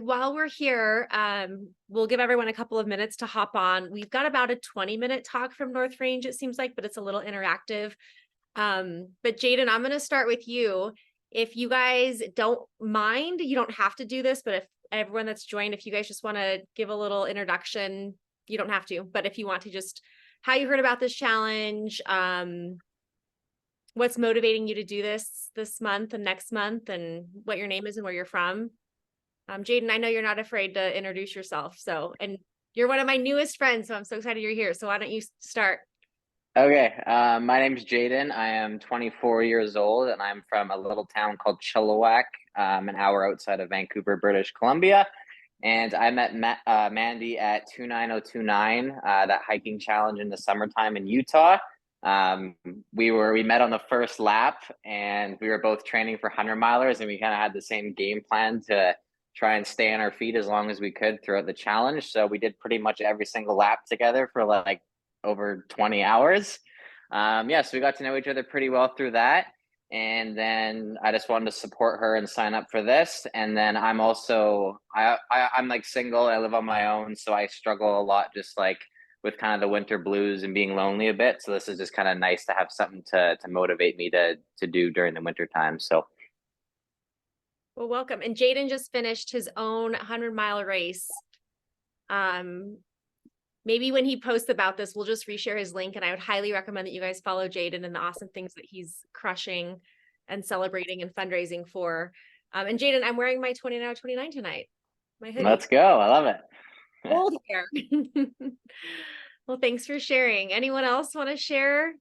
While we're here, we'll give everyone a couple of minutes to hop on. We've got about a 20-minute talk from North Range, it seems like, but it's a little interactive. But Jaden, I'm going to start with you. If you guys don't mind, you don't have to do this, but if everyone that's joined, if you guys just want to give a little introduction, you don't have to, but if you want to, just how you heard about this challenge, what's motivating you to do this month and next month, and what your name is and where you're from. Jaden, I know you're not afraid to introduce yourself. And you're one of my newest friends, so I'm so excited you're here. So why don't you start? Okay, my name's Jaden. I am 24 years old, and I'm from a little town called Chilliwack, an hour outside of Vancouver, British Columbia. And I met Mandy at 29029, that hiking challenge in the summertime in Utah. We met on the first lap, and we were both training for 100-milers, and we kind of had the same game plan to try and stay on our feet as long as we could throughout the challenge. So we did pretty much every single lap together for like over 20 hours. So we got to know each other pretty well through that. And then I just wanted to support her and sign up for this. And then I'm also, I'm like single, I live on my own. So I struggle a lot just like with kind of the winter blues and being lonely a bit. So this is just kind of nice to have something to motivate me to do during the winter time. So. Well, welcome. And Jaden just finished his own 100-mile race. Maybe when he posts about this, we'll just reshare his link. And I would highly recommend that you guys follow Jaden and the awesome things that he's crushing and celebrating and fundraising for. And Jaden, I'm wearing my 29 tonight. My hoodie. Let's go. I love it. Old hair. Well, thanks for sharing. Anyone else want to share?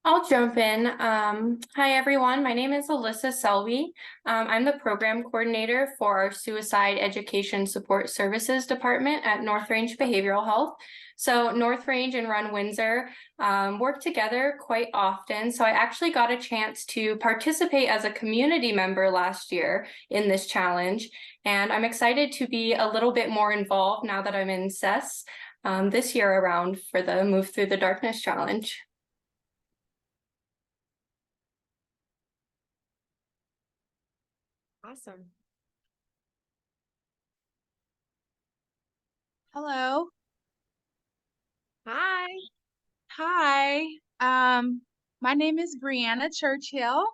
I'll jump in. Hi, everyone. My name is Alyssa Selby. I'm the program coordinator for our Suicide Education Support Services Department at North Range Behavioral Health. So North Range and Run Windsor work together quite often. So I actually got a chance to participate as a community member last year in this challenge. And I'm excited to be a little bit more involved now that I'm in CES this year around for the Move Through the Darkness Challenge. Awesome. Hello. Hi. Hi. My name is Brianna Churchill.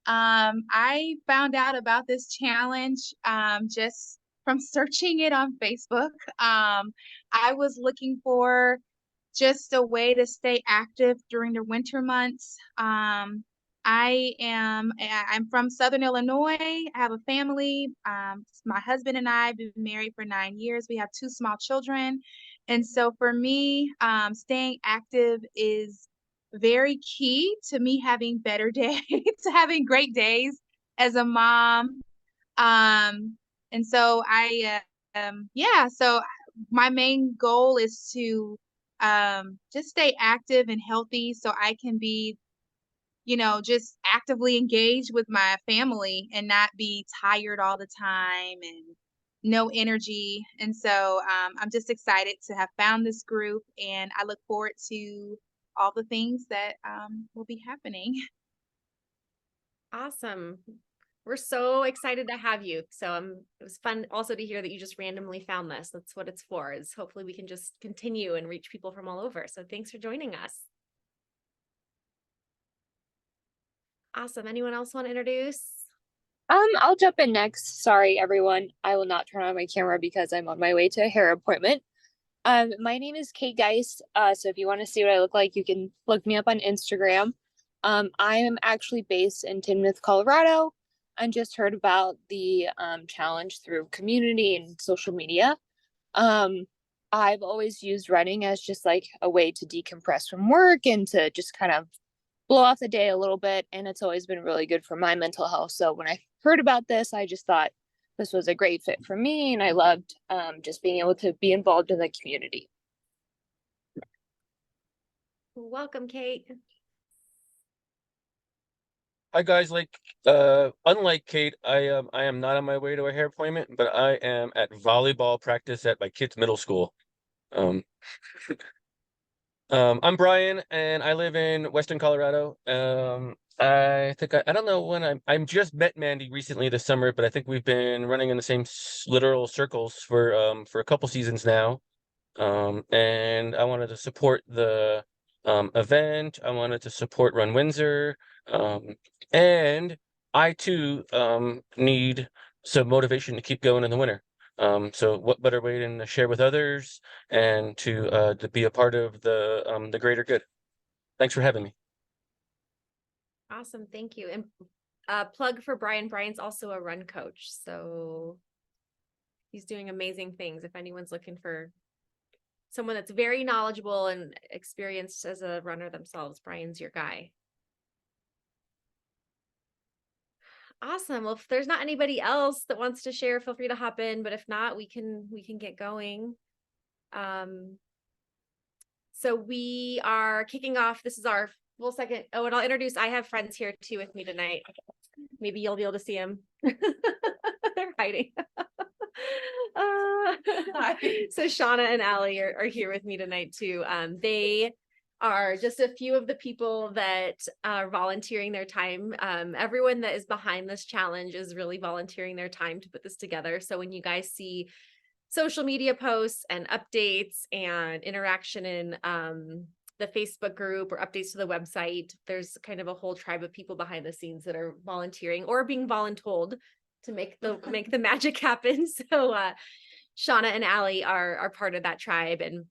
I found out about this challenge just from searching it on Facebook. I was looking for just a way to stay active during the winter months. I'm from Southern Illinois. I have a family. My husband and I have been married for 9 years. We have 2 small children. And so for me, staying active is very key to me having better days, to having great days as a mom. And so so my main goal is to just stay active and healthy so I can be just actively engaged with my family and not be tired all the time and no energy. And so I'm just excited to have found this group, and I look forward to all the things that will be happening. Awesome. We're so excited to have you. So it was fun also to hear that you just randomly found this. That's what it's for, is hopefully we can just continue and reach people from all over. So thanks for joining us. Awesome. Anyone else want to introduce? I'll jump in next. Sorry, everyone. I will not turn on my camera because I'm on my way to a hair appointment. My name is Kate Geist. So if you want to see what I look like, you can look me up on Instagram. I am actually based in Timnath, Colorado, and just heard about the challenge through community and social media. I've always used running as just like a way to decompress from work and to just kind of blow off the day a little bit, and it's always been really good for my mental health. So when I heard about this, I just thought this was a great fit for me, and I loved just being able to be involved in the community. Welcome, Kate. Hi guys, unlike Kate, I am not on my way to a hair appointment, but I am at volleyball practice at my kid's middle school. I'm Brian, and I live in Western Colorado. I think I don't know when I'm just met Mandy recently this summer, but I think we've been running in the same literal circles for a couple seasons now. And I wanted to support the event. I wanted to support Run Windsor. And I too need some motivation to keep going in the winter. So what better way than to share with others and to be a part of the greater good. Thanks for having me. Awesome, thank you. And plug for Brian. Brian's also a run coach, so he's doing amazing things. If anyone's looking for someone that's very knowledgeable and experienced as a runner themselves, Brian's your guy. Awesome. Well, if there's not anybody else that wants to share, feel free to hop in. But if not, we can get going. So we are kicking off. This is our full second. Oh, and I'll introduce. I have friends here too with me tonight. Maybe you'll be able to see them. They're hiding. So Shauna and Allie are here with me tonight too. They are just a few of the people that are volunteering their time. Everyone that is behind this challenge is really volunteering their time to put this together. So when you guys see social media posts and updates and interaction in the Facebook group or updates to the website, there's kind of a whole tribe of people behind the scenes that are volunteering or being voluntold to make the magic happen. So Shauna and Allie are part of that tribe. And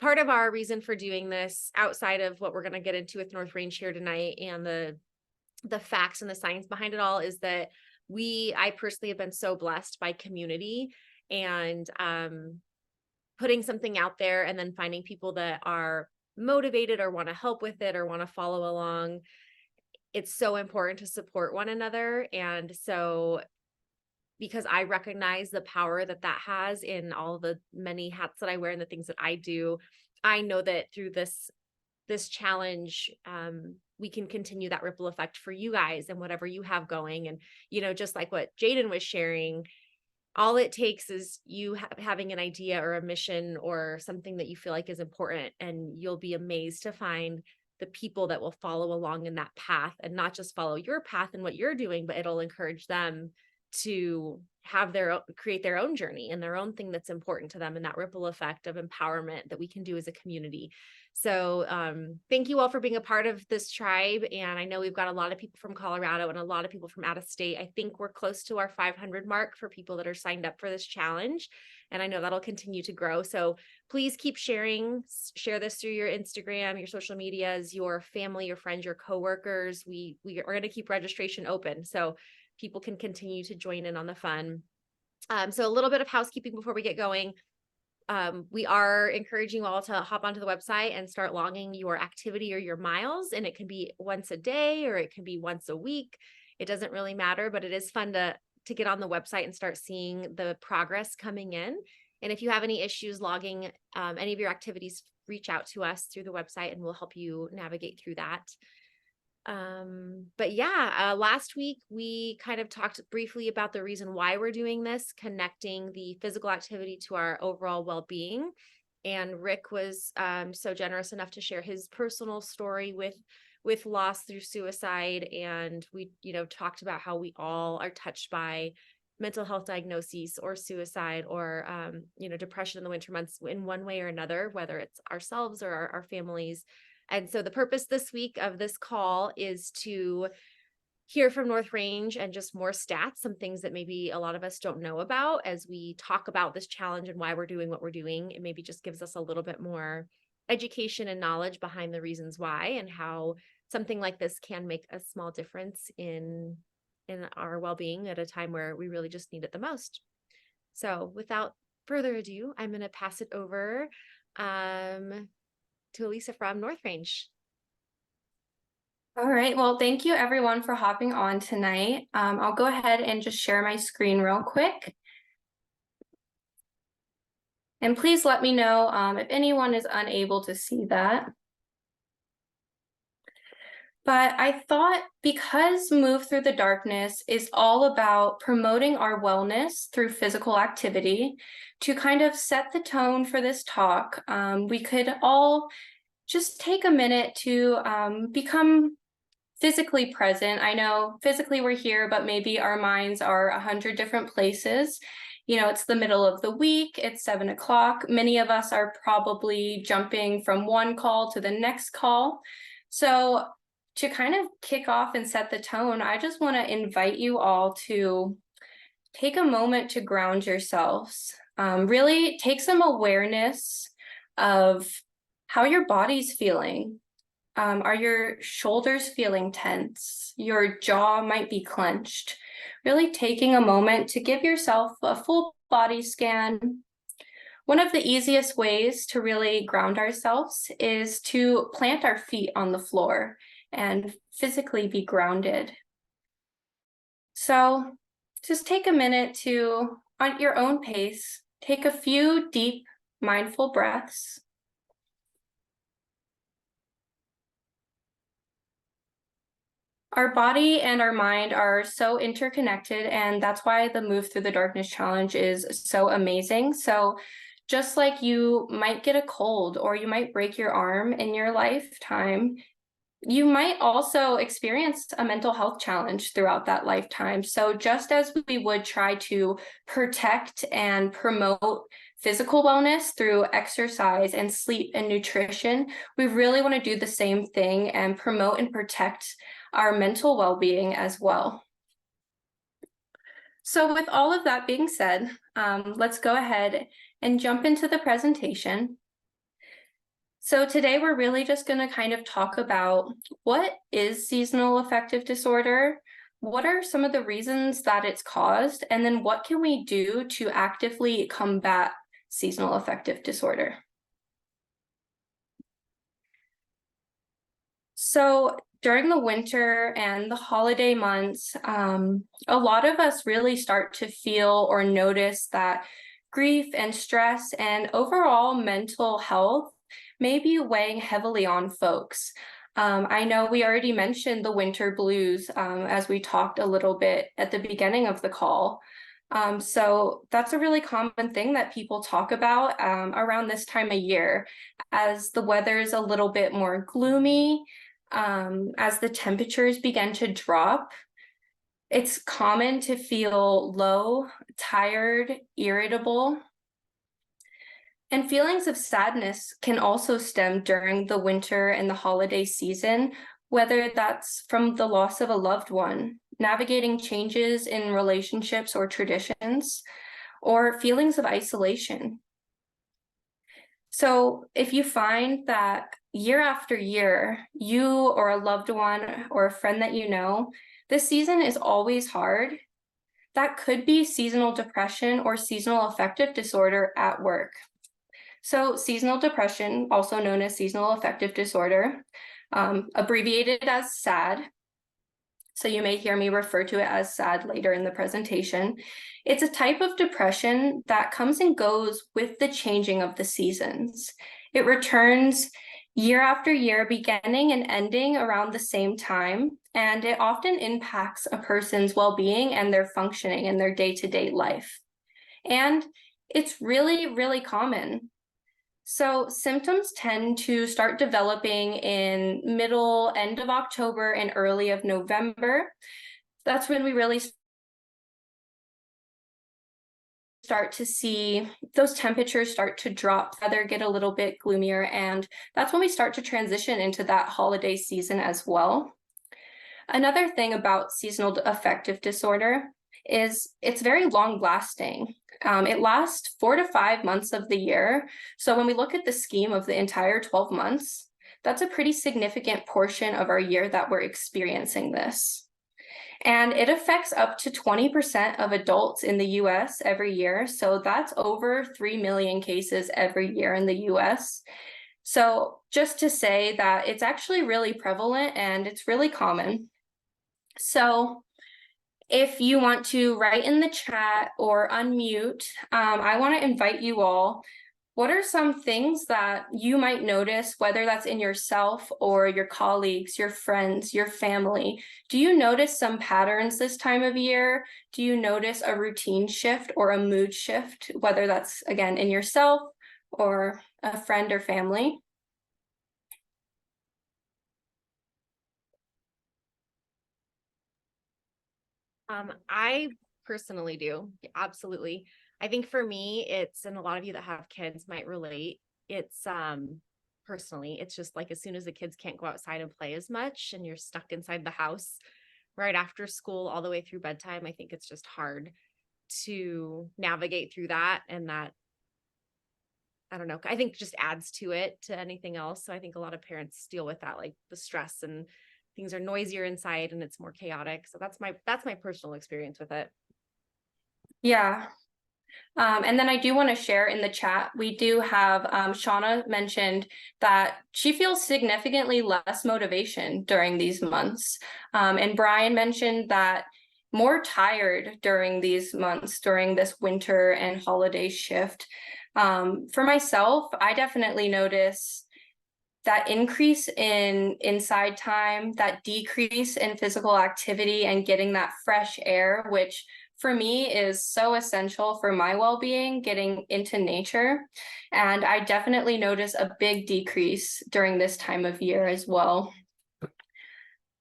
part of our reason for doing this, outside of what we're going to get into with North Range here tonight and the facts and the science behind it all, is that I personally have been so blessed by community and putting something out there and then finding people that are motivated or want to help with it or want to follow along. It's so important to support one another. And so because I recognize the power that has in all the many hats that I wear and the things that I do, I know that through this challenge, we can continue that ripple effect for you guys and whatever you have going. And, just like what Jaden was sharing, all it takes is you having an idea or a mission or something that you feel like is important, and you'll be amazed to find the people that will follow along in that path, and not just follow your path and what you're doing, but it'll encourage them to have create their own journey and their own thing that's important to them, and that ripple effect of empowerment that we can do as a community. So thank you all for being a part of this tribe. And I know we've got a lot of people from Colorado and a lot of people from out of state. I think we're close to our 500 mark for people that are signed up for this challenge. And I know that'll continue to grow. So please keep sharing, share this through your Instagram, your social medias, your family, your friends, your coworkers. We are going to keep registration open, so people can continue to join in on the fun. So a little bit of housekeeping before we get going. We are encouraging you all to hop onto the website and start logging your activity or your miles. And it can be once a day or it can be once a week. It doesn't really matter, but it is fun to get on the website and start seeing the progress coming in. And if you have any issues logging any of your activities, reach out to us through the website and we'll help you navigate through that. But yeah, last week we kind of talked briefly about the reason why we're doing this, connecting the physical activity to our overall well-being. And Rick was so generous enough to share his personal story with loss through suicide. And we, talked about how we all are touched by mental health diagnoses or suicide or, depression in the winter months in one way or another, whether it's ourselves or our families. And so the purpose this week of this call is to hear from North Range and just more stats, some things that maybe a lot of us don't know about as we talk about this challenge and why we're doing what we're doing. It maybe just gives us a little bit more education and knowledge behind the reasons why and how something like this can make a small difference in our well-being at a time where we really just need it the most. So without further ado, I'm going to pass it over to Elisa from North Range. All right, well, thank you everyone for hopping on tonight. I'll go ahead and just share my screen real quick. And please let me know if anyone is unable to see that. But I thought, because Move Through the Darkness is all about promoting our wellness through physical activity, to kind of set the tone for this talk, we could all just take a minute to become physically present. I know physically we're here, but maybe our minds are 100 different places. It's the middle of the week, it's 7 o'clock. Many of us are probably jumping from one call to the next call. So to kind of kick off and set the tone, I just want to invite you all to take a moment to ground yourselves. Really take some awareness of how your body's feeling. Are your shoulders feeling tense? Your jaw might be clenched. Really taking a moment to give yourself a full body scan. One of the easiest ways to really ground ourselves is to plant our feet on the floor and physically be grounded. So just take a minute to, on your own pace, take a few deep, mindful breaths. Our body and our mind are so interconnected, and that's why the Move Through the Darkness Challenge is so amazing. So just like you might get a cold or you might break your arm in your lifetime, you might also experience a mental health challenge throughout that lifetime. So just as we would try to protect and promote physical wellness through exercise and sleep and nutrition, we really want to do the same thing and promote and protect our mental well-being as well. So with all of that being said, let's go ahead and jump into the presentation. So today we're really just going to kind of talk about what is seasonal affective disorder, what are some of the reasons that it's caused, and then what can we do to actively combat seasonal affective disorder. So during the winter and the holiday months, a lot of us really start to feel or notice that grief and stress and overall mental health may be weighing heavily on folks. I know we already mentioned the winter blues as we talked a little bit at the beginning of the call. So that's a really common thing that people talk about around this time of year, as the weather is a little bit more gloomy, as the temperatures begin to drop. It's common to feel low, tired, irritable. And feelings of sadness can also stem during the winter and the holiday season, whether that's from the loss of a loved one, navigating changes in relationships or traditions, or feelings of isolation. So if you find that year after year, you or a loved one or a friend that you know, this season is always hard, that could be seasonal depression or seasonal affective disorder at work. So seasonal depression, also known as seasonal affective disorder, abbreviated as SAD. So you may hear me refer to it as SAD later in the presentation. It's a type of depression that comes and goes with the changing of the seasons. It returns year after year, beginning and ending around the same time, and it often impacts a person's well-being and their functioning in their day-to-day life. And it's really, really common. So symptoms tend to start developing in end of October and early of November. That's when we really start to see those temperatures start to drop, weather get a little bit gloomier, and that's when we start to transition into that holiday season as well. Another thing about seasonal affective disorder is it's very long lasting. It lasts 4 to 5 months of the year. So when we look at the scheme of the entire 12 months, that's a pretty significant portion of our year that we're experiencing this. And it affects up to 20% of adults in the US every year. So that's over 3 million cases every year in the US. So just to say that it's actually really prevalent and it's really common. So if you want to write in the chat or unmute, I want to invite you all. What are some things that you might notice, whether that's in yourself or your colleagues, your friends, your family? Do you notice some patterns this time of year? Do you notice a routine shift or a mood shift, whether that's, again, in yourself or a friend or family? I personally do. Absolutely. I think for me, it's, and a lot of you that have kids might relate. It's, personally, it's just like as soon as the kids can't go outside and play as much and you're stuck inside the house right after school all the way through bedtime, I think it's just hard to navigate through that. And that, I don't know, I think just adds to it, to anything else. So I think a lot of parents deal with that, like the stress and things are noisier inside and it's more chaotic. So that's my personal experience with it. Yeah. And then I do want to share in the chat, we do have Shauna mentioned that she feels significantly less motivation during these months. And Brian mentioned that more tired during these months, during this winter and holiday shift. For myself, I definitely notice that increase in inside time, that decrease in physical activity and getting that fresh air, which for me is so essential for my well-being, getting into nature. And I definitely notice a big decrease during this time of year as well.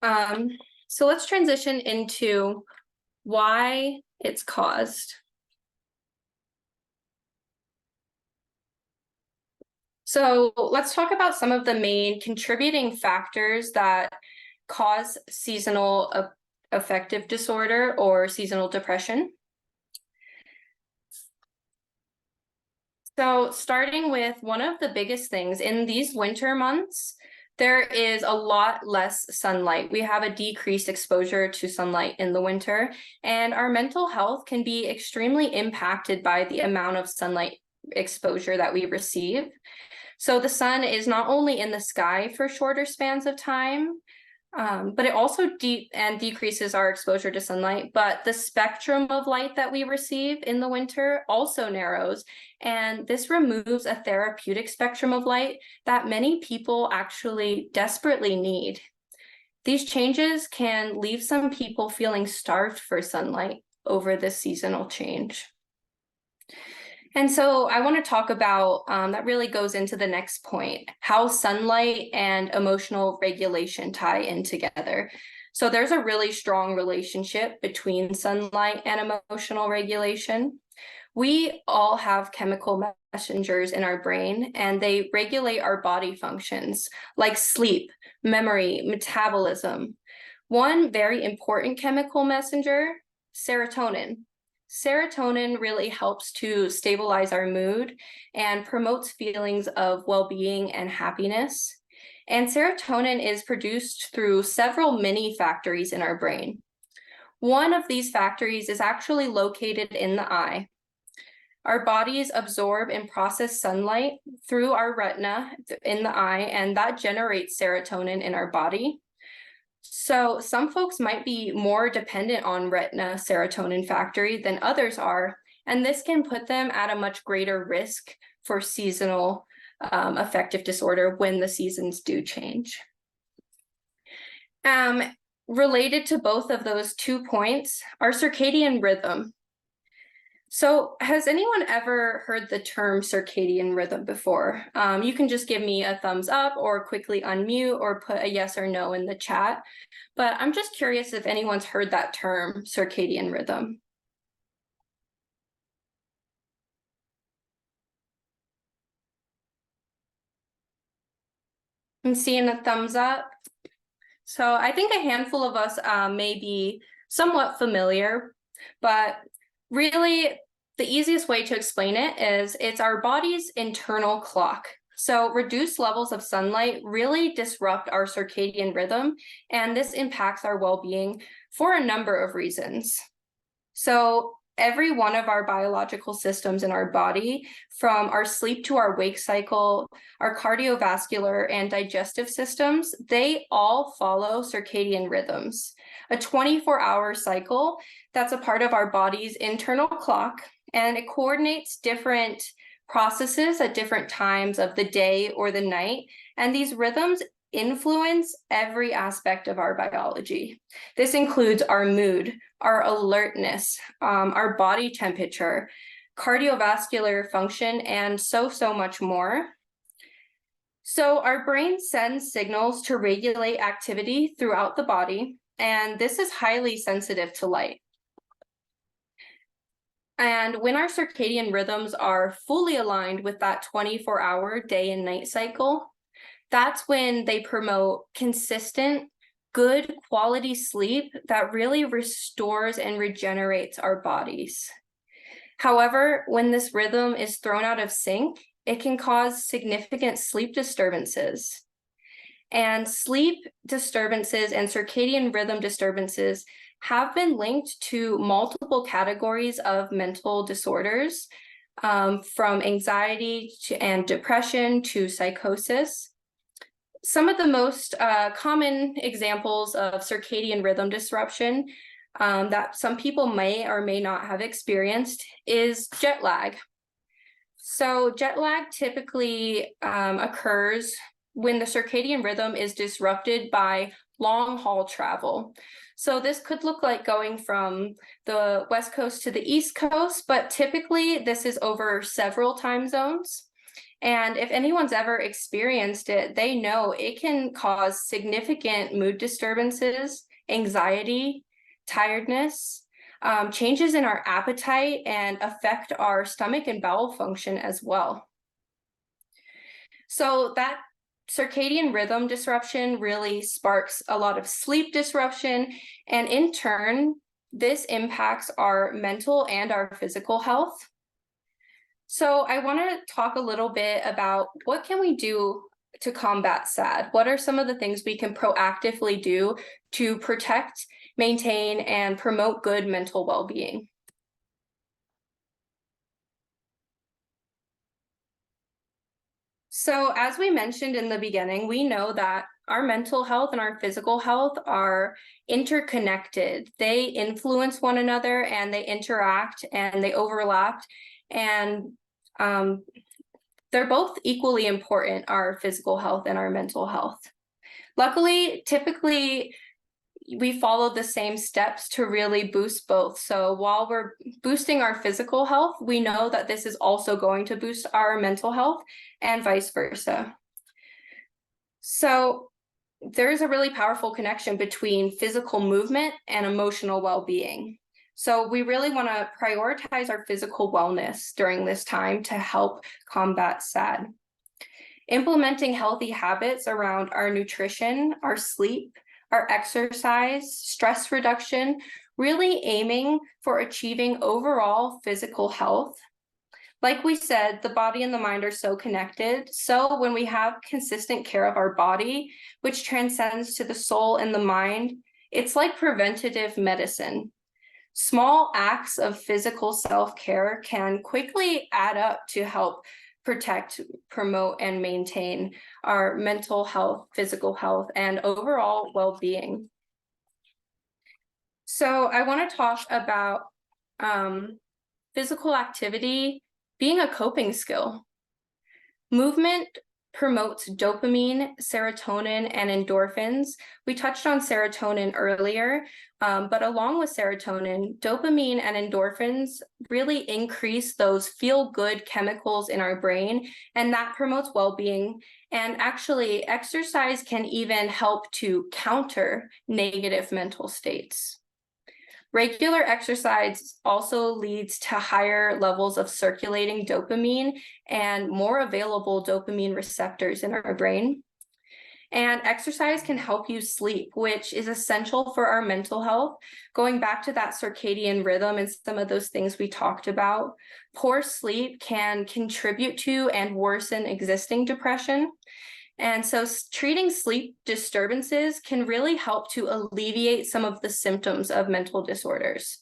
So let's transition into why it's caused. So let's talk about some of the main contributing factors that cause seasonal affective disorder or seasonal depression. So starting with one of the biggest things in these winter months, there is a lot less sunlight. We have a decreased exposure to sunlight in the winter, and our mental health can be extremely impacted by the amount of sunlight exposure that we receive. So the sun is not only in the sky for shorter spans of time, but it also decreases our exposure to sunlight, but the spectrum of light that we receive in the winter also narrows, and this removes a therapeutic spectrum of light that many people actually desperately need. These changes can leave some people feeling starved for sunlight over this seasonal change. And so I want to talk about, that really goes into the next point, how sunlight and emotional regulation tie in together. So there's a really strong relationship between sunlight and emotional regulation. We all have chemical messengers in our brain, and they regulate our body functions like sleep, memory, metabolism. One very important chemical messenger, serotonin. Serotonin really helps to stabilize our mood and promotes feelings of well-being and happiness. And serotonin is produced through several mini factories in our brain. One of these factories is actually located in the eye. Our bodies absorb and process sunlight through our retina in the eye, and that generates serotonin in our body. So some folks might be more dependent on retina serotonin factory than others are, and this can put them at a much greater risk for seasonal affective disorder when the seasons do change. Related to both of those 2 points, our circadian rhythm. So has anyone ever heard the term circadian rhythm before? You can just give me a thumbs up or quickly unmute or put a yes or no in the chat. But I'm just curious if anyone's heard that term, circadian rhythm. I'm seeing a thumbs up. So I think a handful of us may be somewhat familiar, but really the easiest way to explain it is it's our body's internal clock. So reduced levels of sunlight really disrupt our circadian rhythm, and this impacts our well-being for a number of reasons. So every one of our biological systems in our body, from our sleep to our wake cycle, our cardiovascular and digestive systems, they all follow circadian rhythms, a 24-hour cycle that's a part of our body's internal clock, and it coordinates different processes at different times of the day or the night. And these rhythms influence every aspect of our biology. This includes our mood, our alertness, our body temperature, cardiovascular function, and so much more. So our brain sends signals to regulate activity throughout the body, and this is highly sensitive to light. And when our circadian rhythms are fully aligned with that 24-hour day and night cycle, that's when they promote consistent, good quality sleep that really restores and regenerates our bodies. However, when this rhythm is thrown out of sync, it can cause significant sleep disturbances. And sleep disturbances and circadian rhythm disturbances have been linked to multiple categories of mental disorders, from anxiety and depression to psychosis. Some of the most common examples of circadian rhythm disruption that some people may or may not have experienced is jet lag. So jet lag typically occurs when the circadian rhythm is disrupted by long haul travel. So this could look like going from the West Coast to the East Coast, but typically this is over several time zones. And if anyone's ever experienced it, they know it can cause significant mood disturbances, anxiety, tiredness, changes in our appetite, and affect our stomach and bowel function as well. So that circadian rhythm disruption really sparks a lot of sleep disruption, and in turn, this impacts our mental and our physical health. So I want to talk a little bit about what can we do to combat SAD? What are some of the things we can proactively do to protect, maintain, and promote good mental well-being? So as we mentioned in the beginning, we know that our mental health and our physical health are interconnected. They influence one another and they interact and they overlap, and they're both equally important, our physical health and our mental health. Luckily, typically, we follow the same steps to really boost both. So while we're boosting our physical health, we know that this is also going to boost our mental health and vice versa. So there's a really powerful connection between physical movement and emotional well-being. So we really want to prioritize our physical wellness during this time to help combat SAD. Implementing healthy habits around our nutrition, our sleep, our exercise, stress reduction, really aiming for achieving overall physical health. Like we said, the body and the mind are so connected. So when we have consistent care of our body, which transcends to the soul and the mind, it's like preventative medicine. Small acts of physical self-care can quickly add up to help protect, promote, and maintain our mental health, physical health, and overall well-being. So I want to talk about physical activity being a coping skill. Movement promotes dopamine, serotonin, and endorphins. We touched on serotonin earlier, but along with serotonin, dopamine and endorphins really increase those feel-good chemicals in our brain, and that promotes well-being. And actually, exercise can even help to counter negative mental states. Regular exercise also leads to higher levels of circulating dopamine and more available dopamine receptors in our brain. And exercise can help you sleep, which is essential for our mental health. Going back to that circadian rhythm and some of those things we talked about, poor sleep can contribute to and worsen existing depression. And so treating sleep disturbances can really help to alleviate some of the symptoms of mental disorders.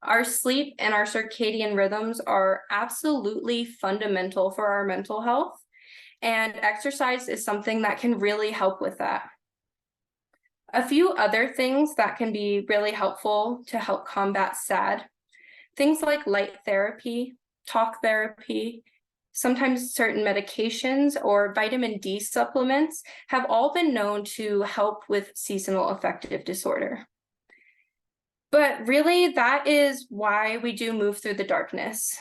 Our sleep and our circadian rhythms are absolutely fundamental for our mental health, and exercise is something that can really help with that. A few other things that can be really helpful to help combat SAD, things like light therapy, talk therapy, sometimes certain medications or vitamin D supplements have all been known to help with seasonal affective disorder. But really, that is why we do move through the darkness.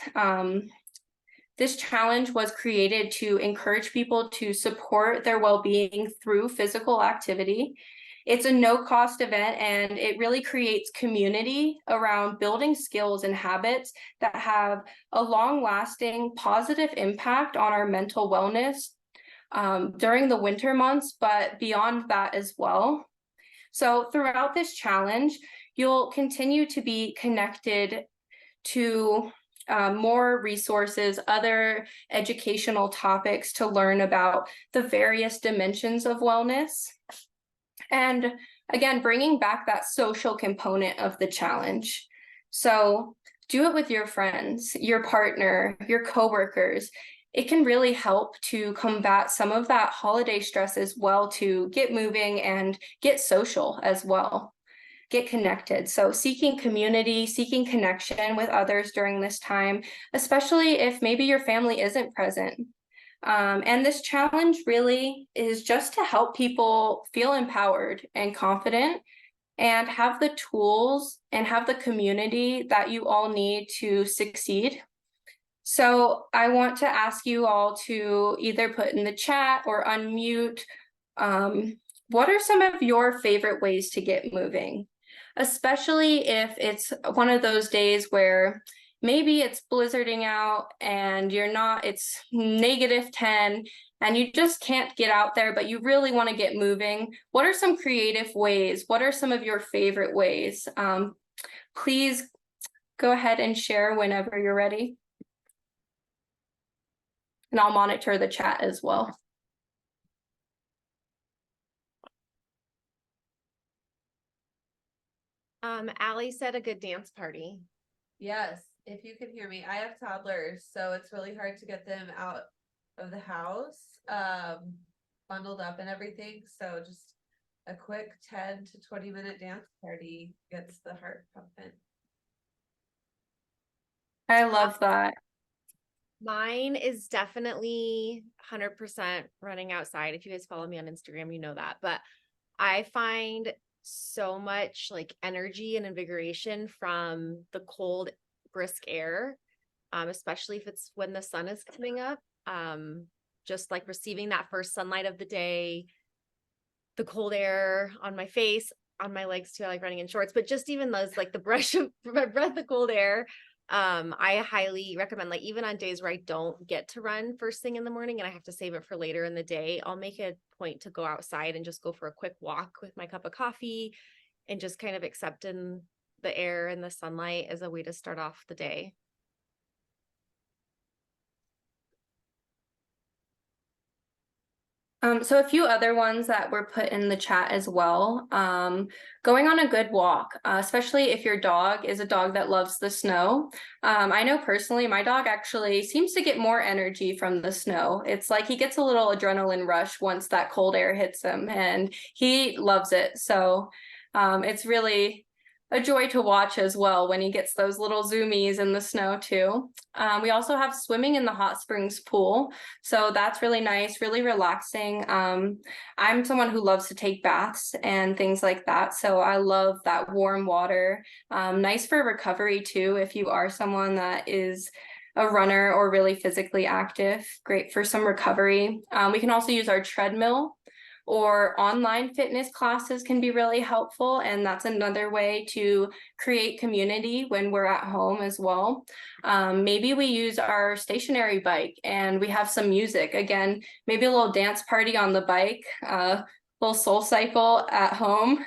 This challenge was created to encourage people to support their well-being through physical activity. It's a no-cost event, and it really creates community around building skills and habits that have a long-lasting positive impact on our mental wellness during the winter months, but beyond that as well. So throughout this challenge, you'll continue to be connected to more resources, other educational topics to learn about the various dimensions of wellness. And again, bringing back that social component of the challenge. So do it with your friends, your partner, your coworkers. It can really help to combat some of that holiday stress as well, to get moving and get social as well, get connected. So seeking community, seeking connection with others during this time, especially if maybe your family isn't present. And this challenge really is just to help people feel empowered and confident and have the tools and have the community that you all need to succeed. So I want to ask you all to either put in the chat or unmute. What are some of your favorite ways to get moving? Especially if it's one of those days where maybe it's blizzarding out and it's -10 and you just can't get out there, but you really want to get moving. What are some creative ways? What are some of your favorite ways? Please go ahead and share whenever you're ready. And I'll monitor the chat as well. Allie said a good dance party. Yes, if you can hear me, I have toddlers, so it's really hard to get them out of the house, bundled up and everything. So just a quick 10 to 20-minute dance party gets the heart pumping. I love that. Mine is definitely 100% running outside. If you guys follow me on Instagram, you know that. But I find so much like energy and invigoration from the cold, brisk air, especially if it's when the sun is coming up. Just like receiving that first sunlight of the day, the cold air on my face, on my legs too. I like running in shorts, but just even those, like the breath of cold air. I highly recommend, like even on days where I don't get to run first thing in the morning and I have to save it for later in the day, I'll make a point to go outside and just go for a quick walk with my cup of coffee and just kind of accepting the air and the sunlight as a way to start off the day. So a few other ones that were put in the chat as well. Going on a good walk, especially if your dog is a dog that loves the snow. I know personally, my dog actually seems to get more energy from the snow. It's like he gets a little adrenaline rush once that cold air hits him, and he loves it. So it's really a joy to watch as well when he gets those little zoomies in the snow too. We also have swimming in the hot springs pool. So that's really nice, really relaxing. I'm someone who loves to take baths and things like that. So I love that warm water. Nice for recovery too, if you are someone that is a runner or really physically active. Great for some recovery. We can also use our treadmill, or online fitness classes can be really helpful. And that's another way to create community when we're at home as well. Maybe we use our stationary bike and we have some music. Again, maybe a little dance party on the bike, little soul cycle at home.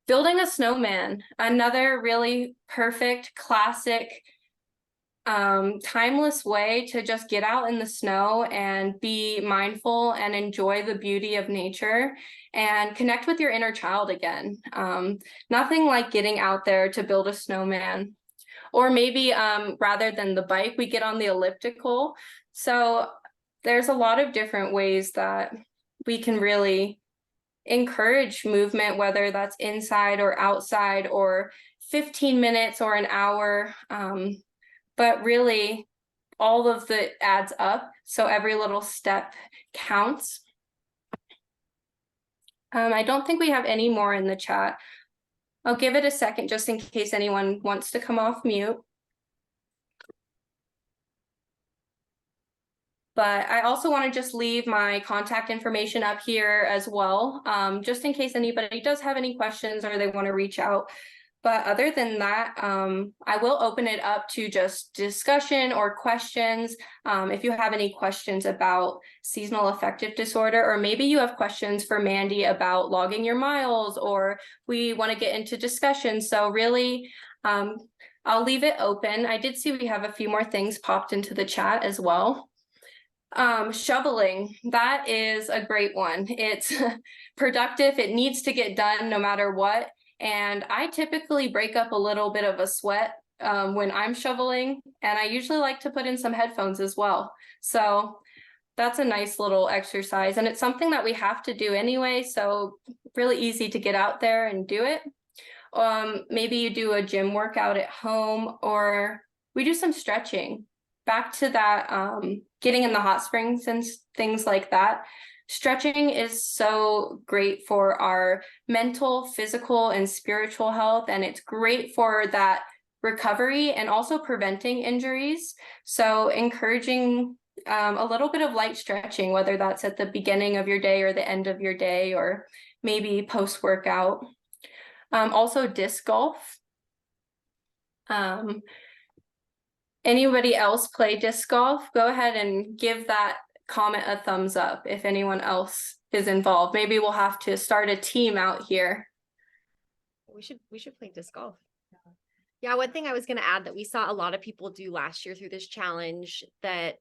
Building a snowman, another really perfect, classic, timeless way to just get out in the snow and be mindful and enjoy the beauty of nature and connect with your inner child again. Nothing like getting out there to build a snowman. Or maybe rather than the bike, we get on the elliptical. So there's a lot of different ways that we can really encourage movement, whether that's inside or outside, or 15 minutes or an hour. But really, all of it adds up. So every little step counts. I don't think we have any more in the chat. I'll give it a second just in case anyone wants to come off mute. But I also want to just leave my contact information up here as well, just in case anybody does have any questions or they want to reach out. But other than that, I will open it up to just discussion or questions. If you have any questions about seasonal affective disorder, or maybe you have questions for Mandy about logging your miles, or we want to get into discussion. So really, I'll leave it open. I did see we have a few more things popped into the chat as well. Shoveling, that is a great one. It's productive. It needs to get done no matter what. And I typically break up a little bit of a sweat when I'm shoveling, and I usually like to put in some headphones as well. So that's a nice little exercise, and it's something that we have to do anyway, so really easy to get out there and do it. Maybe you do a gym workout at home, or we do some stretching. Back to that, getting in the hot springs and things like that. Stretching is so great for our mental, physical, and spiritual health, and it's great for that recovery and also preventing injuries. So encouraging a little bit of light stretching, whether that's at the beginning of your day or the end of your day, or maybe post-workout. Also disc golf. Anybody else play disc golf? Go ahead and give that comment a thumbs up if anyone else is involved. Maybe we'll have to start a team out here. We should play disc golf. Yeah, one thing I was going to add that we saw a lot of people do last year through this challenge that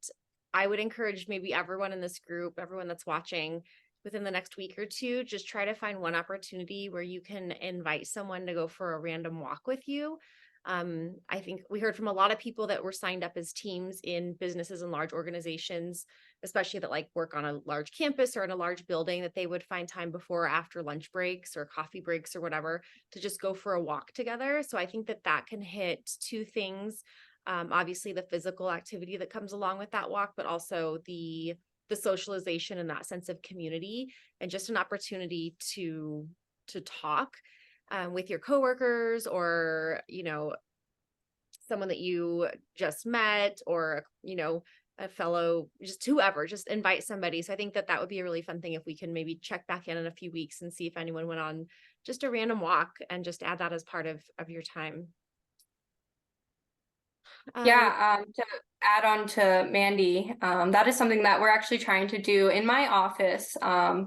I would encourage maybe everyone in this group, everyone that's watching, within the next week or two, just try to find one opportunity where you can invite someone to go for a random walk with you. I think we heard from a lot of people that were signed up as teams in businesses and large organizations, especially that like work on a large campus or in a large building, that they would find time before or after lunch breaks or coffee breaks or whatever to just go for a walk together. So I think that that can hit two things. Obviously the physical activity that comes along with that walk, but also the socialization and that sense of community, and just an opportunity to talk with your coworkers, or, you know, someone that you just met, or, you know, a fellow, just whoever, just invite somebody. So I think that that would be a really fun thing if we can maybe check back in a few weeks and see if anyone went on just a random walk, and just add that as part of your time. To add on to Mandy, that is something that we're actually trying to do in my office.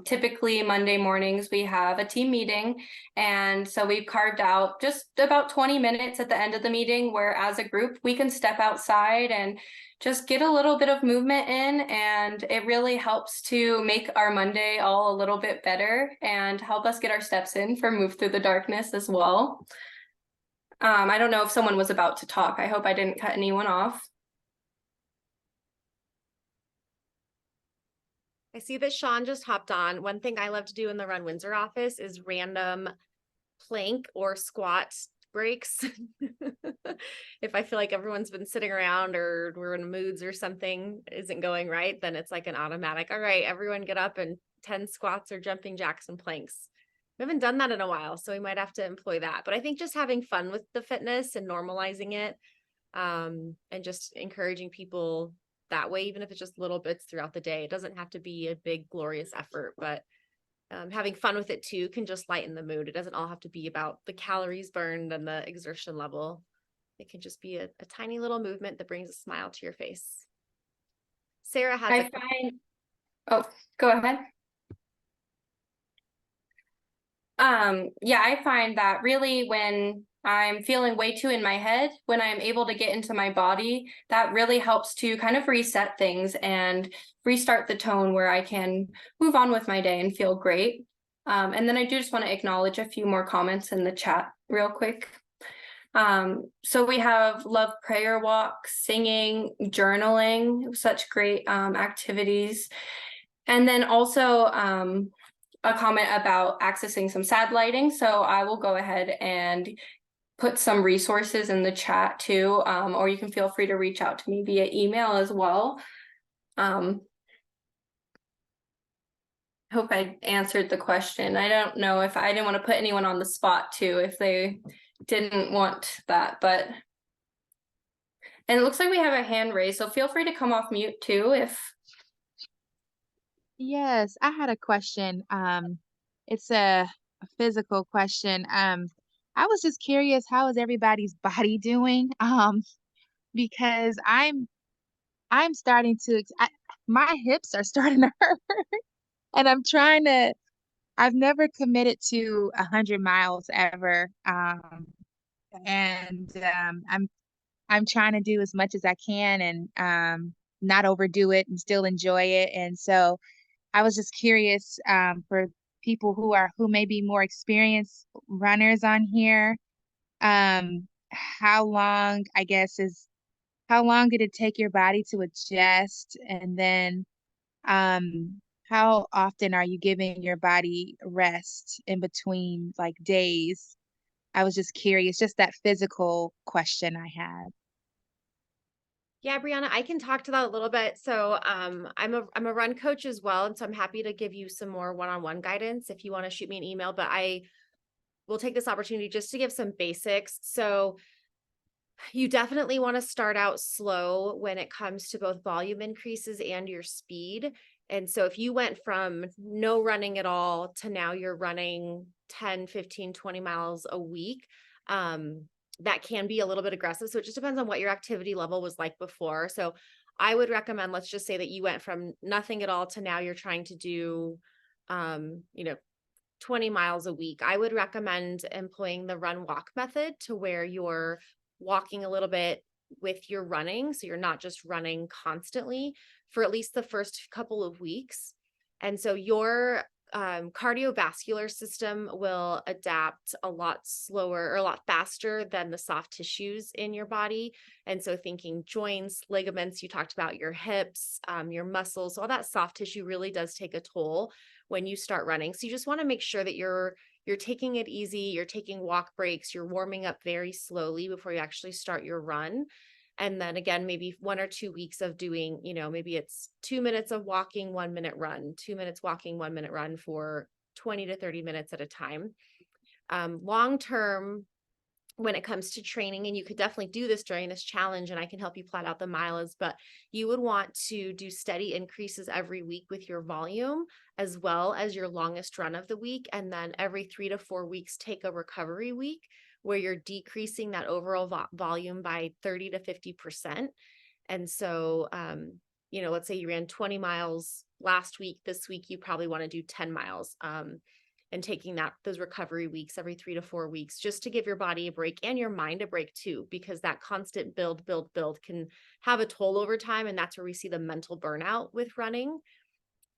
Typically Monday mornings we have a team meeting, and so we've carved out just about 20 minutes at the end of the meeting where as a group we can step outside and just get a little bit of movement in, and it really helps to make our Monday all a little bit better and help us get our steps in for Move Through the Darkness as well. I don't know if someone was about to talk. I hope I didn't cut anyone off. I see that Sean just hopped on. One thing I love to do in the Run Windsor office is random plank or squat breaks. If I feel like everyone's been sitting around or we're in moods or something isn't going right, then it's like an automatic, all right, everyone get up and 10 squats or jumping jacks and planks. We haven't done that in a while, so we might have to employ that. But I think just having fun with the fitness and normalizing it, and just encouraging people that way, even if it's just little bits throughout the day. It doesn't have to be a big, glorious effort, but having fun with it too can just lighten the mood. It doesn't all have to be about the calories burned and the exertion level. It can just be a tiny little movement that brings a smile to your face. Sarah has Oh, go ahead. Yeah, I find that really when I'm feeling way too in my head, when I'm able to get into my body, that really helps to kind of reset things and restart the tone where I can move on with my day and feel great. And then I do just want to acknowledge a few more comments in the chat real quick. So we have love prayer walk, singing, journaling, such great activities. And then also a comment about accessing some sad lighting. So I will go ahead and put some resources in the chat too, or you can feel free to reach out to me via email as well. Hope I answered the question. I don't know if I didn't want to put anyone on the spot too, if they didn't want that, but. And it looks like we have a hand raised, so feel free to come off mute too if Yes, I had a question. It's a physical question. I was just curious, how is everybody's body doing? Because I'm starting to, my hips are starting to hurt, and I'm trying to. I've never committed to 100 miles ever, and I'm trying to do as much as I can and not overdo it and still enjoy it. And so I was just curious for people who may be more experienced runners on here, how long, I guess, is how long did it take your body to adjust? And then how often are you giving your body rest in between like days? I was just curious, just that physical question I had. Yeah, Brianna, I can talk to that a little bit. So, I'm a run coach as well, and so I'm happy to give you some more one-on-one guidance if you want to shoot me an email. But I will take this opportunity just to give some basics. So, you definitely want to start out slow when it comes to both volume increases and your speed. And so if you went from no running at all to now you're running 10, 15, 20 miles a week, that can be a little bit aggressive. So it just depends on what your activity level was like before. So I would recommend, let's just say that you went from nothing at all to now you're trying to do, you know, 20 miles a week. I would recommend employing the run walk method to where you're walking a little bit with your running. So you're not just running constantly for at least the first couple of weeks. And so your cardiovascular system will adapt a lot slower or a lot faster than the soft tissues in your body. And so thinking joints, ligaments, you talked about your hips, your muscles, all that soft tissue really does take a toll when you start running. So you just want to make sure that you're taking it easy, you're taking walk breaks, you're warming up very slowly before you actually start your run. And then again, maybe 1 or 2 weeks of doing, maybe it's 2 minutes of walking, 1 minute run, 2 minutes walking, 1 minute run for 20 to 30 minutes at a time. Long term, when it comes to training, and you could definitely do this during this challenge, and I can help you plot out the miles, but you would want to do steady increases every week with your volume as well as your longest run of the week. And then every 3 to 4 weeks, take a recovery week where you're decreasing that overall volume by 30 to 50%. And so, let's say you ran 20 miles last week. This week, you probably want to do 10 miles. And taking those recovery weeks every 3 to 4 weeks, just to give your body a break and your mind a break too, because that constant build can have a toll over time. And that's where we see the mental burnout with running.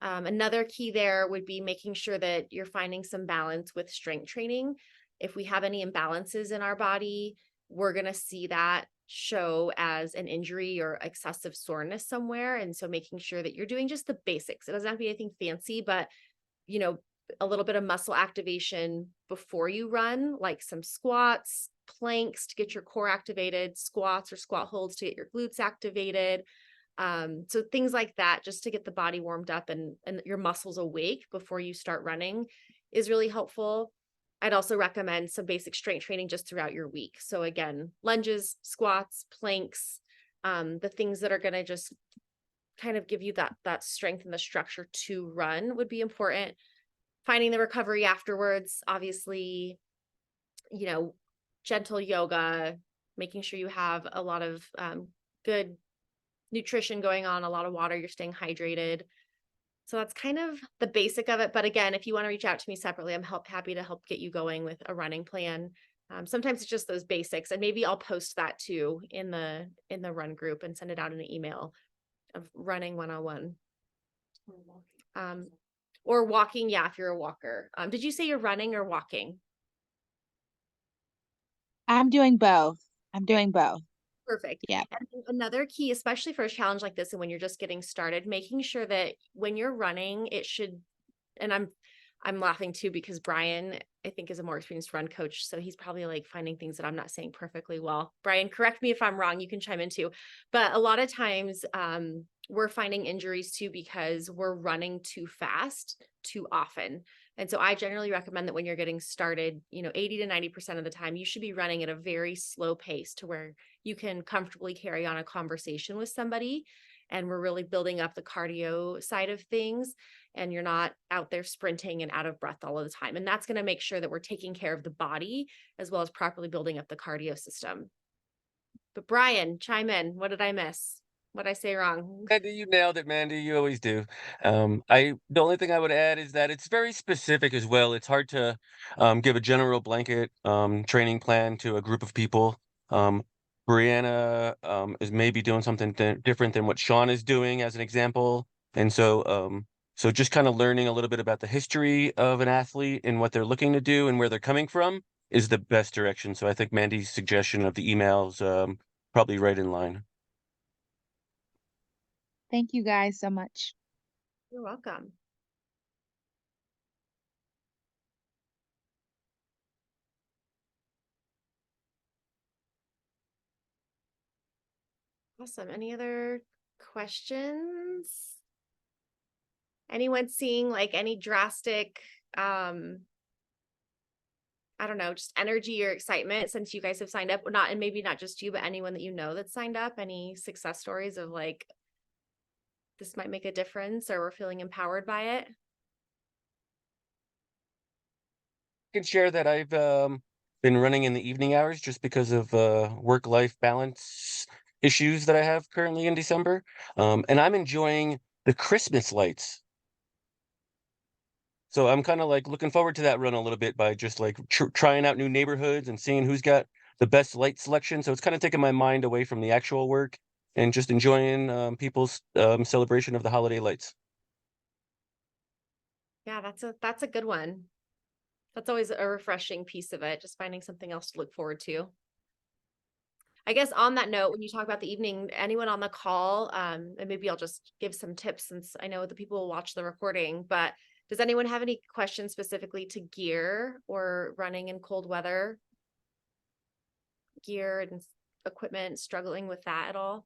Another key there would be making sure that you're finding some balance with strength training. If we have any imbalances in our body, we're going to see that show as an injury or excessive soreness somewhere. And so making sure that you're doing just the basics. It doesn't have to be anything fancy, but a little bit of muscle activation before you run, like some squats, planks to get your core activated, squats or squat holds to get your glutes activated. So things like that, just to get the body warmed up and your muscles awake before you start running is really helpful. I'd also recommend some basic strength training just throughout your week. So again, lunges, squats, planks, the things that are going to just kind of give you that strength and the structure to run would be important. Finding the recovery afterwards, obviously, gentle yoga, making sure you have a lot of good nutrition going on, a lot of water, you're staying hydrated. So that's kind of the basic of it. But again, if you want to reach out to me separately, I'm happy to help get you going with a running plan. Sometimes it's just those basics, and maybe I'll post that too in the run group and send it out in an email of running 101. Or walking, yeah, if you're a walker. Did you say you're running or walking? I'm doing both. Perfect. Yeah. And another key, especially for a challenge like this and when you're just getting started, making sure that when you're running, and I'm laughing too because Brian, I think, is a more experienced run coach. So he's probably like finding things that I'm not saying perfectly well. Brian, correct me if I'm wrong. You can chime in too. But a lot of times we're finding injuries too because we're running too fast too often. And so I generally recommend that when you're getting started, 80 to 90% of the time, you should be running at a very slow pace to where you can comfortably carry on a conversation with somebody. and we're really building up the cardio side of things, and you're not out there sprinting and out of breath all of the time. And that's going to make sure that we're taking care of the body as well as properly building up the cardio system. But Brian, chime in. What did I miss? What did I say wrong? Mandy, you nailed it, Mandy. You always do. The only thing I would add is that it's very specific as well. It's hard to give a general blanket training plan to a group of people. Brianna is maybe doing something different than what Sean is doing, as an example, and so just kind of learning a little bit about the history of an athlete and what they're looking to do and where they're coming from is the best direction. So I think Mandy's suggestion of the emails probably right in line. Thank you guys so much. You're welcome. Awesome. Any other questions? Anyone seeing like any drastic, I don't know, just energy or excitement since you guys have signed up? Not, and maybe not just you, but anyone that you know that signed up? Any success stories of like, this might make a difference, or we're feeling empowered by it? Can share that I've been running in the evening hours just because of work-life balance issues that I have currently in December. And I'm enjoying the Christmas lights. So I'm kind of like looking forward to that run a little bit by just like trying out new neighborhoods and seeing who's got the best light selection. So it's kind of taking my mind away from the actual work and just enjoying people's celebration of the holiday lights. Yeah, that's a good one. That's always a refreshing piece of it, just finding something else to look forward to. I guess on that note, when you talk about the evening, anyone on the call, and maybe I'll just give some tips since I know the people will watch the recording, but does anyone have any questions specifically to gear or running in cold weather? Gear and equipment, struggling with that at all?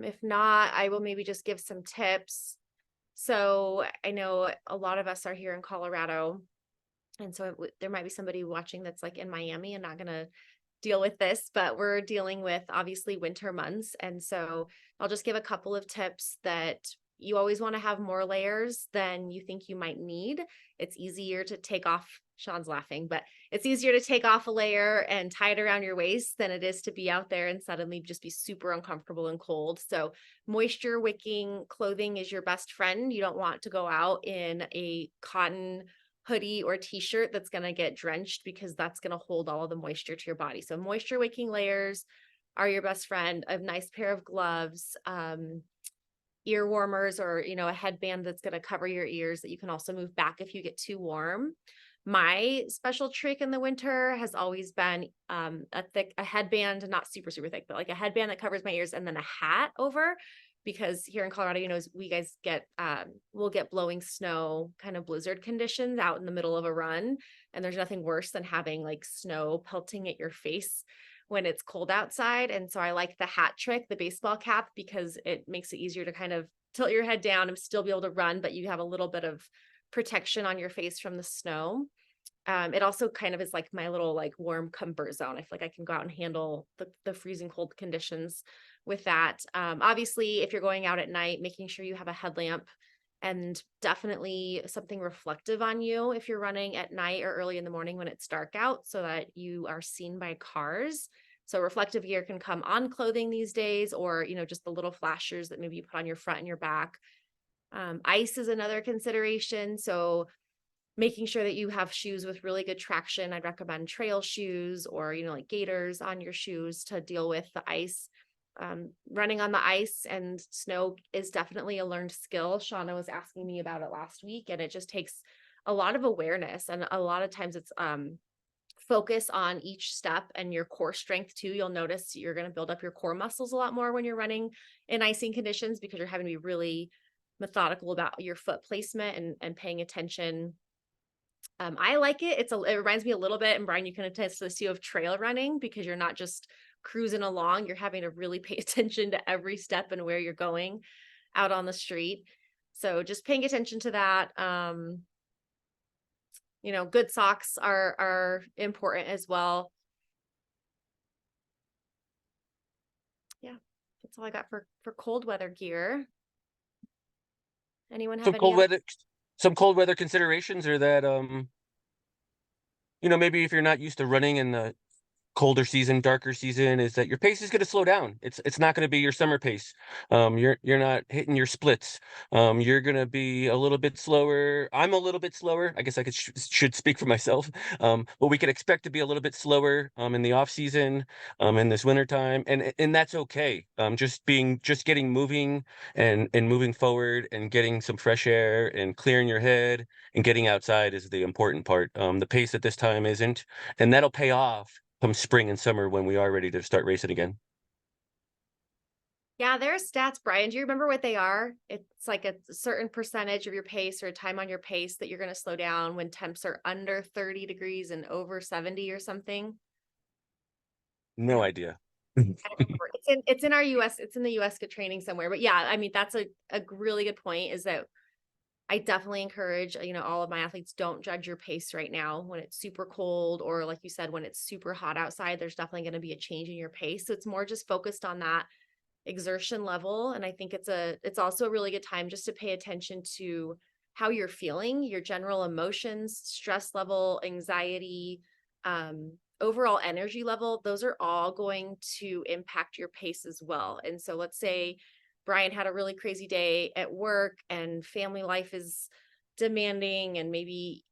If not, I will maybe just give some tips. So I know a lot of us are here in Colorado, and so there might be somebody watching that's like in Miami and not going to deal with this, but we're dealing with obviously winter months. And so I'll just give a couple of tips that you always want to have more layers than you think you might need. It's easier to take off, Sean's laughing, but it's easier to take off a layer and tie it around your waist than it is to be out there and suddenly just be super uncomfortable and cold. So moisture wicking clothing is your best friend. You don't want to go out in a cotton hoodie or t-shirt that's going to get drenched, because that's going to hold all of the moisture to your body. So moisture wicking layers are your best friend. A nice pair of gloves, ear warmers, or, you know, a headband that's going to cover your ears that you can also move back if you get too warm. My special trick in the winter has always been a headband, not super thick, but like a headband that covers my ears, and then a hat over, because here in Colorado, you know, we guys get we'll get blowing snow, kind of blizzard conditions out in the middle of a run, and there's nothing worse than having like snow pelting at your face when it's cold outside. And so I like the hat trick, the baseball cap, because it makes it easier to kind of tilt your head down and still be able to run, but you have a little bit of protection on your face from the snow. It also kind of is like my little like warm comfort zone. I feel like I can go out and handle the freezing cold conditions with that. Obviously, if you're going out at night, making sure you have a headlamp, and definitely something reflective on you if you're running at night or early in the morning when it's dark out, so that you are seen by cars. So reflective gear can come on clothing these days, or, you know, just the little flashers that maybe you put on your front and your back. Ice is another consideration. So making sure that you have shoes with really good traction. I'd recommend trail shoes, or, you know, like gaiters on your shoes to deal with the ice. Running on the ice and snow is definitely a learned skill. Shauna was asking me about it last week, and it just takes a lot of awareness. And a lot of times it's focus on each step and your core strength too. You'll notice you're going to build up your core muscles a lot more when you're running in icing conditions, because you're having to be really methodical about your foot placement and paying attention. I like it. It reminds me a little bit, and Brian, you can attest to this too, of trail running, because you're not just cruising along, you're having to really pay attention to every step and where you're going out on the street. So just paying attention to that. You know, good socks are important as well. That's all I got for cold weather gear. Anyone have Some any cold other? weather, some cold weather considerations are that, maybe if you're not used to running in the colder season, darker season, is that your pace is going to slow down. It's not going to be your summer pace. You're not hitting your splits. You're going to be a little bit slower. I'm a little bit slower. I guess I should speak for myself. But we could expect to be a little bit slower in the off season, in this winter time, and that's okay. Just getting moving and moving forward and getting some fresh air and clearing your head and getting outside is the important part. The pace at this time isn't, and that'll pay off come spring and summer when we are ready to start racing again. Yeah, there are stats, Brian. Do you remember what they are? It's like a certain percentage of your pace or time on your pace that you're going to slow down when temps are under 30 degrees and over 70 or something. No idea. I don't remember. It's in our US, it's in the US Good Training somewhere. But yeah, I mean, that's a really good point, is that I definitely encourage, all of my athletes, don't judge your pace right now when it's super cold, or like you said, when it's super hot outside, there's definitely going to be a change in your pace. So it's more just focused on that exertion level. And I think it's also a really good time just to pay attention to how you're feeling, your general emotions, stress level, anxiety, overall energy level. Those are all going to impact your pace as well. And so let's say Brian had a really crazy day at work and family life is demanding, and maybe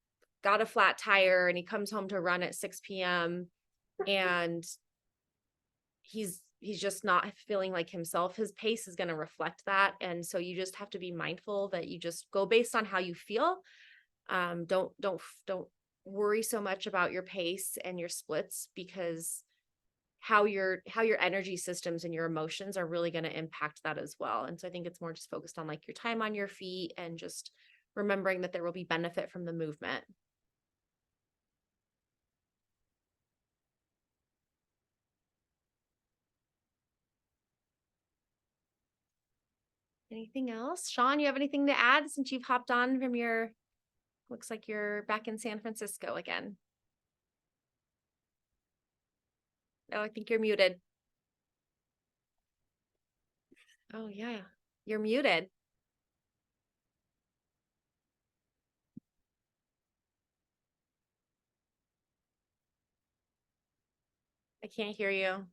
got a flat tire and he comes home to run at 6 p.m. and he's just not feeling like himself. His pace is going to reflect that. And so you just have to be mindful that you just go based on how you feel. Don't worry so much about your pace and your splits, because how your energy systems and your emotions are really going to impact that as well. And so I think it's more just focused on like your time on your feet and just remembering that there will be benefit from the movement. Anything else? Sean, you have anything to add since you've hopped on from looks like you're back in San Francisco again. Oh, I think you're muted. Oh yeah, you're muted. I can't hear you.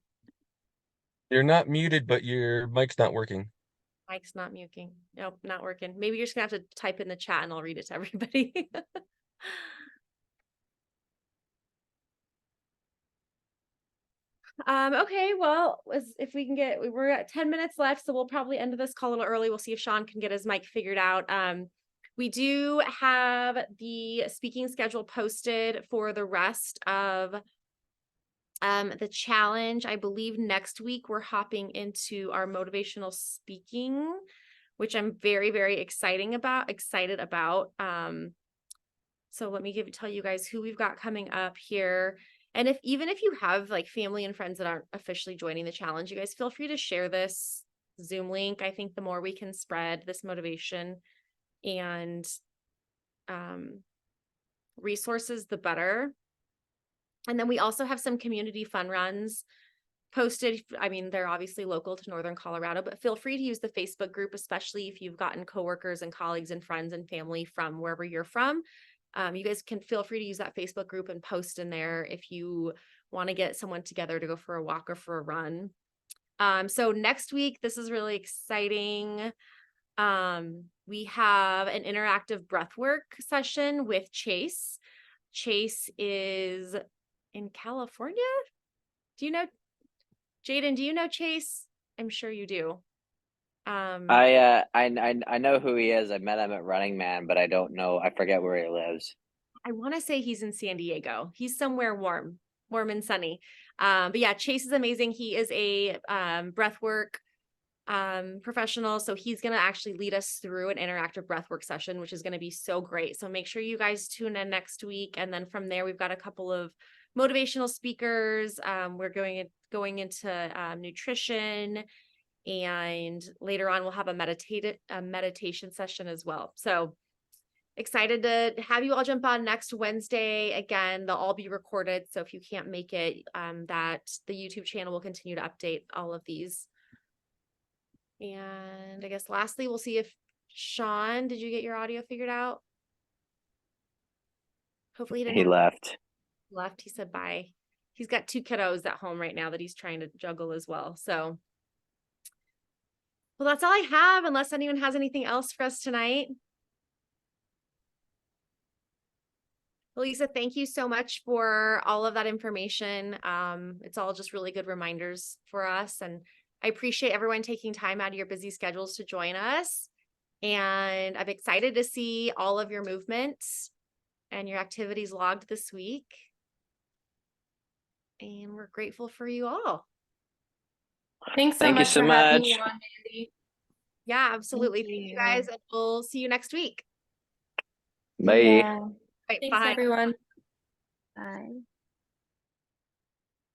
You're not muted, but your mic's not working. Mike's not muting. Nope, not working. Maybe you're just gonna have to type in the chat and I'll read it to everybody. Okay, well, if we can we're at 10 minutes left, so we'll probably end this call a little early. We'll see if Sean can get his mic figured out. We do have the speaking schedule posted for the rest of the challenge. I believe next week we're hopping into our motivational speaking, which I'm very, very excited about. So let me tell you guys who we've got coming up here. And even if you have like family and friends that aren't officially joining the challenge, you guys feel free to share this Zoom link. I think the more we can spread this motivation and resources, the better. And then we also have some community fun runs posted. I mean, they're obviously local to Northern Colorado, but feel free to use the Facebook group, especially if you've gotten coworkers and colleagues and friends and family from wherever you're from. You guys can feel free to use that Facebook group and post in there if you want to get someone together to go for a walk or for a run. So next week, this is really exciting. We have an interactive breathwork session with Chase. Chase is in California. Do you know, Jaden, do you know Chase? I'm sure you do. I know who he is. I met him at Running Man, but I don't know. I forget where he lives. I want to say he's in San Diego. He's somewhere warm and sunny. But yeah, Chase is amazing. He is a breathwork professional. So he's going to actually lead us through an interactive breathwork session, which is going to be so great. So make sure you guys tune in next week. And then from there, we've got a couple of motivational speakers. We're going into nutrition, and later on we'll have a meditation session as well. So excited to have you all jump on next Wednesday. Again, they'll all be recorded, so if you can't make it, that the YouTube channel will continue to update all of these. And I guess lastly, we'll see if Sean, did you get your audio figured out? Hopefully he didn't He have left. left. He said bye. He's got 2 kiddos at home right now that he's trying to juggle as well. So, well, that's all I have, unless anyone has anything else for us tonight. Well, Lisa, thank you so much for all of that information. It's all just really good reminders for us. And I appreciate everyone taking time out of your busy schedules to join us. And I'm excited to see all of your movements and your activities logged this week. And we're grateful for you all. Thanks so Thank you much so for having me much. on, Mandy. Yeah, absolutely. Thank Thank you you. guys, and we'll see you next week. Bye. Yeah. Right, Thanks, bye. everyone. Bye.